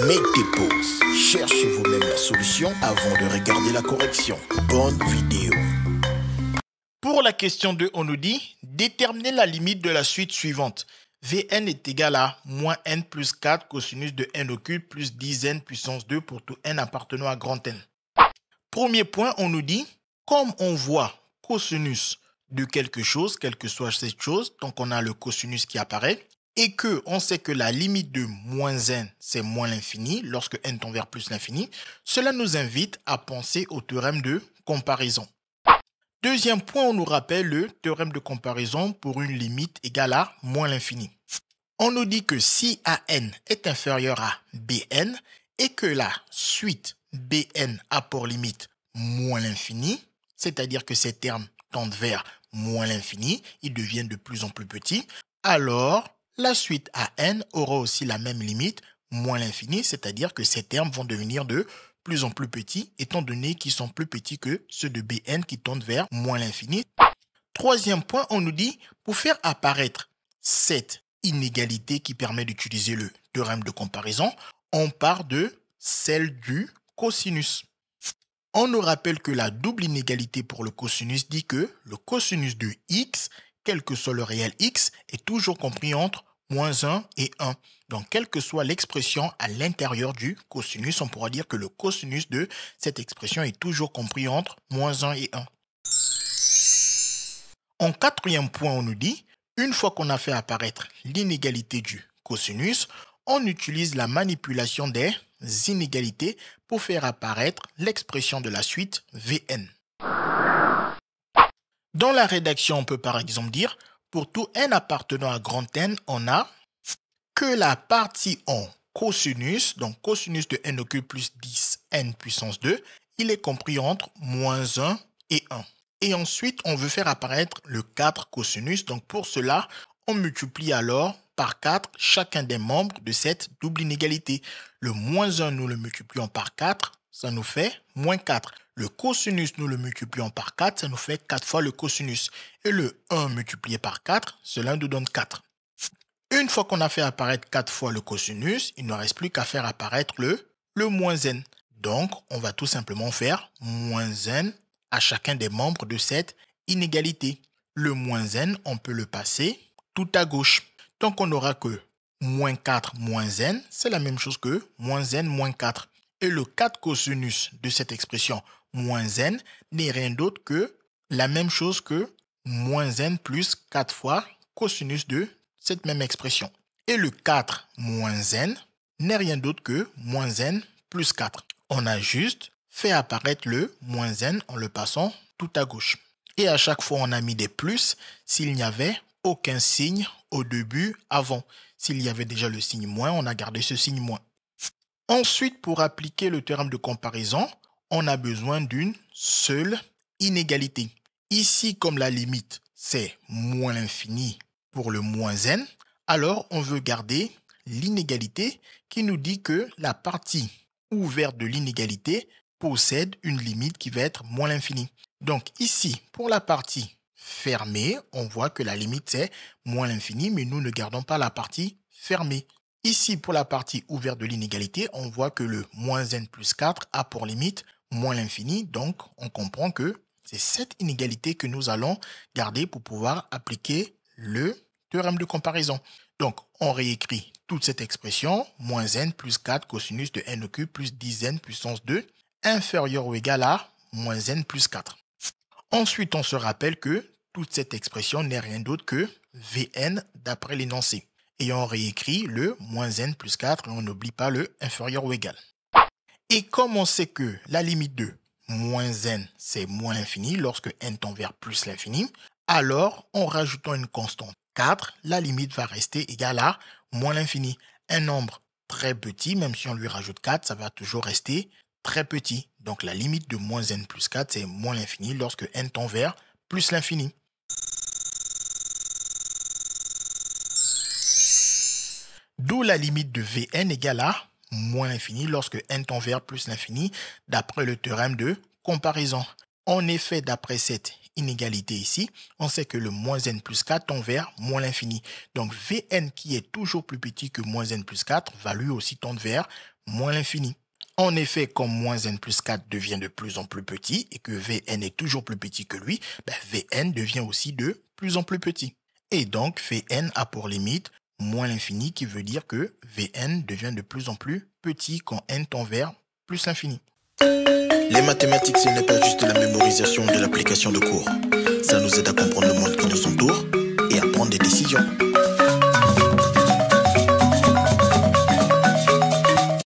Make tes pauses, cherchez vous-même la solution avant de regarder la correction. Bonne vidéo. Pour la question 2, on nous dit déterminer la limite de la suite suivante. Vn est égal à moins n plus 4 cosinus de n occulte plus 10n puissance 2 pour tout n appartenant à grand N. Premier point, on nous dit, comme on voit cosinus de quelque chose, quelle que soit cette chose, donc on a le cosinus qui apparaît, et que on sait que la limite de moins n, c'est moins l'infini, lorsque n tend vers plus l'infini, cela nous invite à penser au théorème de comparaison. Deuxième point, on nous rappelle le théorème de comparaison pour une limite égale à moins l'infini. On nous dit que si an est inférieur à bn et que la suite bn a pour limite moins l'infini, c'est-à-dire que ces termes tendent vers moins l'infini, ils deviennent de plus en plus petits, alors la suite an aura aussi la même limite, moins l'infini, c'est-à-dire que ces termes vont devenir de plus en plus petits, étant donné qu'ils sont plus petits que ceux de bn qui tendent vers moins l'infini. Troisième point, on nous dit, pour faire apparaître cette inégalité qui permet d'utiliser le théorème de comparaison, on part de celle du cosinus. On nous rappelle que la double inégalité pour le cosinus dit que le cosinus de x, quel que soit le réel x, est toujours compris entre moins 1 et 1. Donc, quelle que soit l'expression à l'intérieur du cosinus, on pourra dire que le cosinus de cette expression est toujours compris entre moins 1 et 1. En quatrième point, on nous dit, une fois qu'on a fait apparaître l'inégalité du cosinus, on utilise la manipulation des inégalités pour faire apparaître l'expression de la suite Vn. Dans la rédaction, on peut par exemple dire, pour tout n appartenant à grand N, on a que la partie en cosinus, donc cosinus de n occulte plus 10n puissance 2, il est compris entre moins 1 et 1. Et ensuite, on veut faire apparaître le 4 cosinus. Donc pour cela, on multiplie alors par 4 chacun des membres de cette double inégalité. Le moins 1, nous le multiplions par 4, ça nous fait moins 4. Le cosinus, nous le multiplions par 4, ça nous fait 4 fois le cosinus. Et le 1 multiplié par 4, cela nous donne 4. Une fois qu'on a fait apparaître 4 fois le cosinus, il ne reste plus qu'à faire apparaître le moins n. Donc, on va tout simplement faire moins n à chacun des membres de cette inégalité. Le moins n, on peut le passer tout à gauche. Donc, on n'aura que moins 4 moins n, c'est la même chose que moins n moins 4. Et le 4 cosinus de cette expression moins n n'est rien d'autre que la même chose que moins n plus 4 fois cosinus de cette même expression. Et le 4 moins n n'est rien d'autre que moins n plus 4. On a juste fait apparaître le moins n en le passant tout à gauche. Et à chaque fois, on a mis des plus s'il n'y avait aucun signe au début avant. S'il y avait déjà le signe moins, on a gardé ce signe moins. Ensuite, pour appliquer le théorème de comparaison, on a besoin d'une seule inégalité. Ici, comme la limite, c'est moins l'infini pour le moins n, alors on veut garder l'inégalité qui nous dit que la partie ouverte de l'inégalité possède une limite qui va être moins l'infini. Donc ici, pour la partie fermée, on voit que la limite c'est moins l'infini, mais nous ne gardons pas la partie fermée. Ici, pour la partie ouverte de l'inégalité, on voit que le moins n plus 4 a pour limite moins l'infini. Donc, on comprend que c'est cette inégalité que nous allons garder pour pouvoir appliquer le théorème de comparaison. Donc, on réécrit toute cette expression, moins n plus 4 cosinus de n au cube plus 10n puissance 2, inférieur ou égal à moins n plus 4. Ensuite, on se rappelle que toute cette expression n'est rien d'autre que Vn d'après l'énoncé. Et on réécrit le moins n plus 4 et on n'oublie pas le inférieur ou égal. Et comme on sait que la limite de moins n, c'est moins l'infini lorsque n tend vers plus l'infini, alors en rajoutant une constante 4, la limite va rester égale à moins l'infini. Un nombre très petit, même si on lui rajoute 4, ça va toujours rester très petit. Donc la limite de moins n plus 4, c'est moins l'infini lorsque n tend vers plus l'infini. D'où la limite de Vn égale à moins l'infini lorsque n tend vers plus l'infini d'après le théorème de comparaison. En effet, d'après cette inégalité ici, on sait que le moins n plus 4 tend vers moins l'infini. Donc Vn qui est toujours plus petit que moins n plus 4 va lui aussi tendre vers moins l'infini. En effet, comme moins n plus 4 devient de plus en plus petit et que Vn est toujours plus petit que lui, Vn devient aussi de plus en plus petit. Et donc Vn a pour limite moins l'infini qui veut dire que Vn devient de plus en plus petit quand n tend vers plus l'infini. Les mathématiques, ce n'est pas juste la mémorisation de l'application de cours. Ça